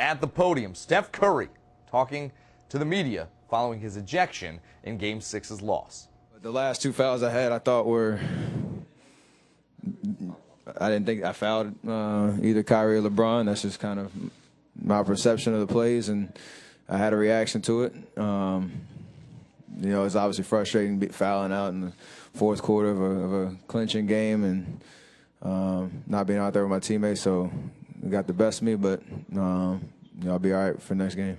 at the podium, Steph Curry talking to the media following his ejection in Game 6's loss. The last two fouls I had, I thought I didn't think I fouled either Kyrie or LeBron. That's just kind of my perception of the plays, and I had a reaction to it. It's obviously frustrating fouling out in the fourth quarter of a clinching game and not being out there with my teammates. So it got the best of me, but I'll be all right for next game.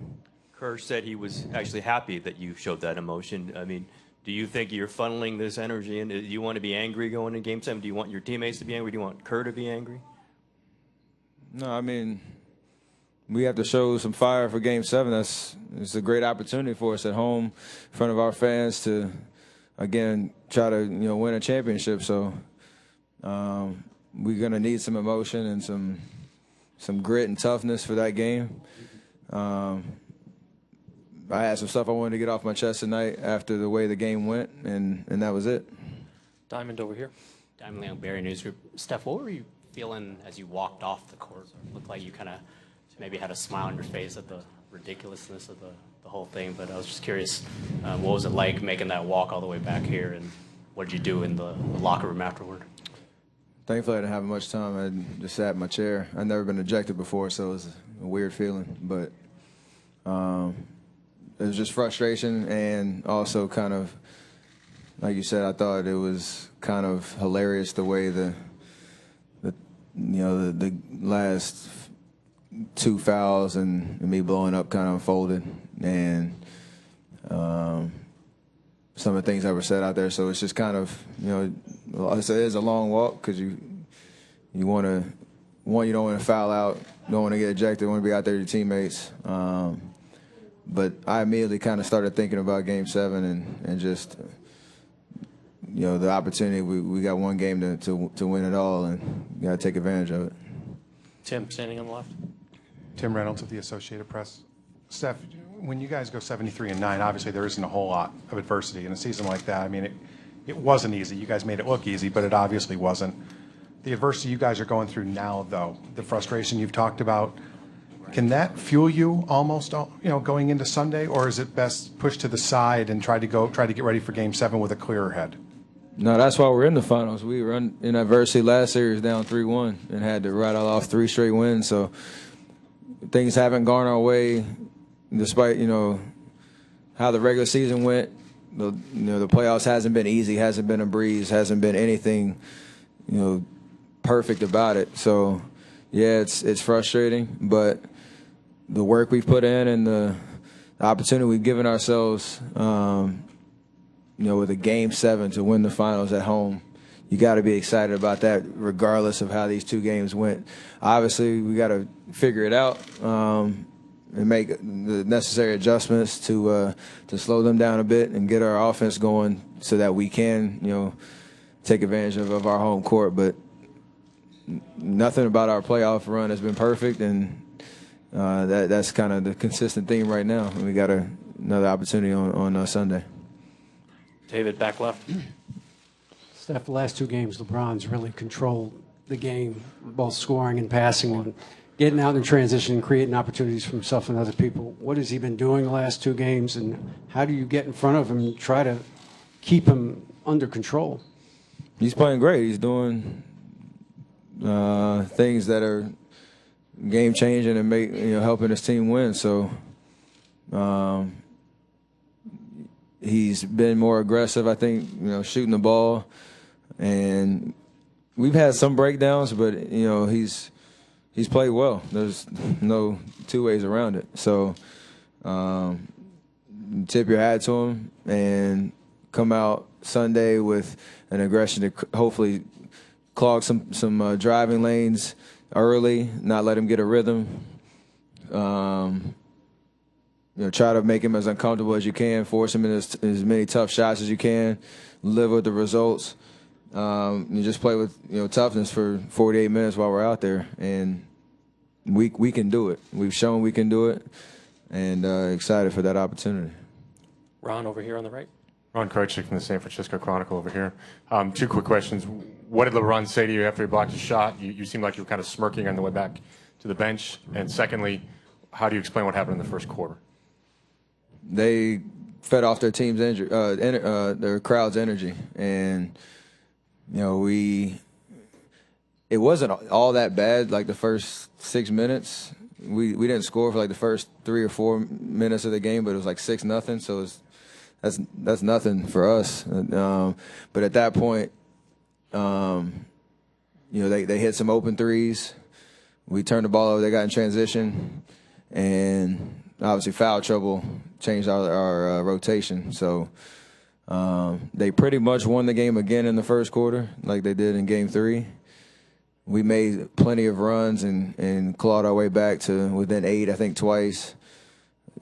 Kerr said he was actually happy that you showed that emotion. I mean, do you think you're funneling this energy in? Do you want to be angry going into Game 7? Do you want your teammates to be angry? Do you want Kerr to be angry? No, I mean, we have to show some fire for Game 7. It's a great opportunity for us at home in front of our fans to, again, try to win a championship. So we're going to need some emotion and some grit and toughness for that game. I had some stuff I wanted to get off my chest tonight after the way the game went, and that was it. Diamond over here. Diamond Leon, Barry News Group. Steph, what were you feeling as you walked off the court? It looked like you kind of maybe had a smile on your face at the ridiculousness of the whole thing, but I was just curious, what was it like making that walk all the way back here, and what did you do in the locker room afterward? Thankfully, I didn't have much time. I just sat in my chair. I'd never been ejected before, so it was a weird feeling, but it was just frustration, and also kind of, like you said, I thought it was kind of hilarious the way the last two fouls and me blowing up kind of unfolded, and some of the things that were said out there. So it's just kind of, it is a long walk because you want to, you don't want to foul out, don't want to get ejected, want to be out there with your teammates. But I immediately kind of started thinking about Game 7 and just, the opportunity. We got one game to win it all, and you got to take advantage of it. Tim, standing on the left. Tim Reynolds of the Associated Press. Steph, when you guys go 73-9, obviously there isn't a whole lot of adversity in a season like that. I mean, it wasn't easy. You guys made it look easy, but it obviously wasn't. The adversity you guys are going through now, though, the frustration you've talked about, can that fuel you almost, going into Sunday, or is it best pushed to the side and try to get ready for Game 7 with a clearer head? No, that's why we're in the finals. We were in adversity last series down 3-1 and had to rattle off 3 straight wins. So things haven't gone our way, despite how the regular season went. The playoffs hasn't been easy, hasn't been a breeze, hasn't been anything perfect about it. So yeah, it's frustrating, but the work we've put in and the opportunity we've given ourselves, with a Game 7 to win the finals at home, you got to be excited about that regardless of how these two games went. Obviously, we got to figure it out and make the necessary adjustments to slow them down a bit and get our offense going so that we can, take advantage of our home court. But nothing about our playoff run has been perfect, and that's kind of the consistent theme right now. And we got another opportunity on Sunday. David, back left. Steph, the last two games, LeBron's really controlled the game, both scoring and passing, and getting out in transition and creating opportunities for himself and other people. What has he been doing the last two games, and how do you get in front of him and try to keep him under control? He's playing great. He's doing things that are game-changing and helping his team win. So he's been more aggressive, I think, shooting the ball. And we've had some breakdowns, but, he's played well. There's no two ways around it. So tip your hat to him and come out Sunday with an aggression to hopefully clog some driving lanes early, not let him get a rhythm. Try to make him as uncomfortable as you can, force him in as many tough shots as you can, live with the results. You just play with toughness for 48 minutes while we're out there, and we can do it. We've shown we can do it, and excited for that opportunity. Ron over here on the right. Ron Krejcik from the San Francisco Chronicle over here. 2 quick questions. What did LeBron say to you after he blocked his shot? You seemed like you were kind of smirking on the way back to the bench. And secondly, How do you explain what happened in the first quarter? They fed off their team's their crowd's energy, and it wasn't all that bad. Like the first 6 minutes, we didn't score for like the first 3 or 4 minutes of the game, but it was like 6-0. So that's nothing for us. But at that point, they hit some open threes. We turned the ball over. They got in transition, and obviously foul trouble changed our rotation. So they pretty much won the game again in the first quarter, like they did in Game 3. We made plenty of runs and clawed our way back to within 8, I think, twice.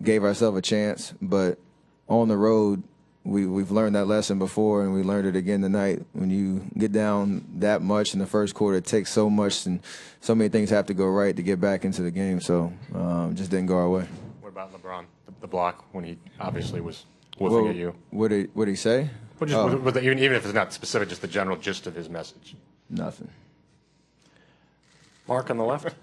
Gave ourselves a chance, but on the road, we've learned that lesson before, and we learned it again tonight. When you get down that much in the first quarter, it takes so much, and so many things have to go right to get back into the game. So just didn't go our way. What about LeBron, the block, when he obviously was woofing at you? What did he say? Well, even if it's not specific, just the general gist of his message. Nothing. Mark on the left.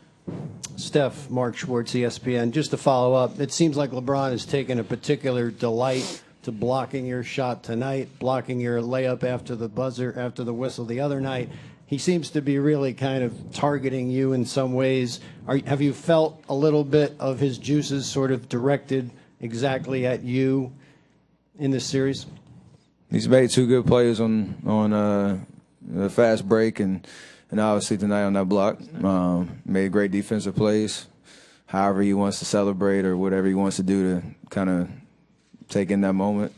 Steph, Mark Schwartz, ESPN. Just to follow up, it seems like LeBron has taken a particular delight to blocking your shot tonight, blocking your layup after the buzzer, after the whistle the other night. He seems to be really kind of targeting you in some ways. Have you felt a little bit of his juices sort of directed exactly at you in this series? He's made 2 good plays on the fast break and obviously tonight on that block. Made great defensive plays. However he wants to celebrate or whatever he wants to do to kind of take in that moment,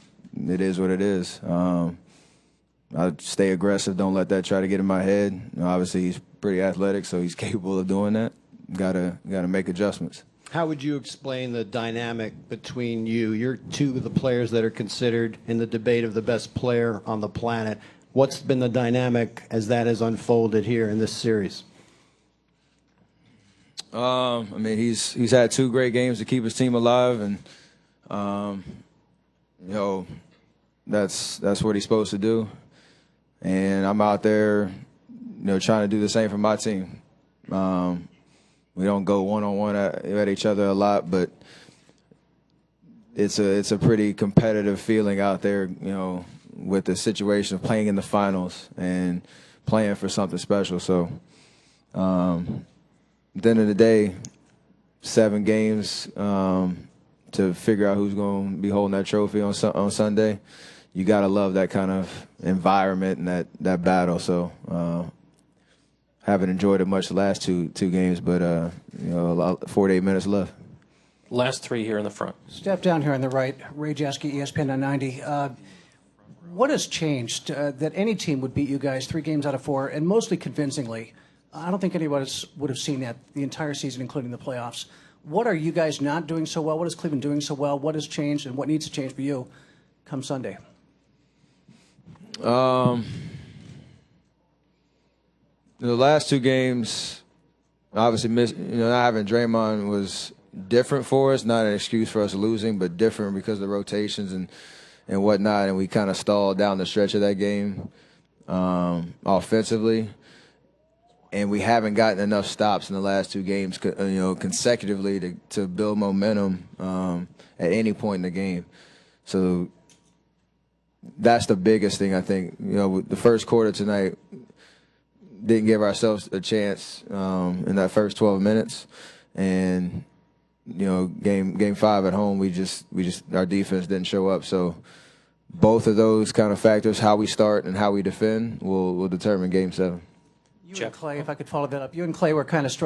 it is what it is. I stay aggressive. Don't let that try to get in my head. Obviously, he's pretty athletic, so he's capable of doing that. Gotta make adjustments. How would you explain the dynamic between you? You're 2 of the players that are considered in the debate of the best player on the planet. What's been the dynamic as that has unfolded here in this series? I mean, he's had 2 great games to keep his team alive, and that's what he's supposed to do. And I'm out there, trying to do the same for my team. We don't go one-on-one at each other a lot, but it's a pretty competitive feeling out there, with the situation of playing in the finals and playing for something special. So at the end of the day, 7 games to figure out who's going to be holding that trophy on Sunday. You got to love that kind of environment and that battle. So haven't enjoyed it much the last two games, but 48 minutes left. Last 3 here in the front. Step down here on the right. Ray Jaski, ESPN 990. What has changed that any team would beat you guys 3 games out of 4, and mostly convincingly? I don't think anyone would have seen that the entire season, including the playoffs. What are you guys not doing so well? What is Cleveland doing so well? What has changed, and what needs to change for you come Sunday? The last 2 games, obviously, not having Draymond was different for us. Not an excuse for us losing, but different because of the rotations and whatnot. And we kind of stalled down the stretch of that game offensively. And we haven't gotten enough stops in the last 2 games, consecutively to build momentum at any point in the game. So that's the biggest thing, I think. The first quarter tonight, didn't give ourselves a chance in that first 12 minutes, and game 5 at home, we just our defense didn't show up. So both of those kind of factors, how we start and how we defend, will determine Game 7. You and Clay, if I could follow that up, you and Clay were kind of struggling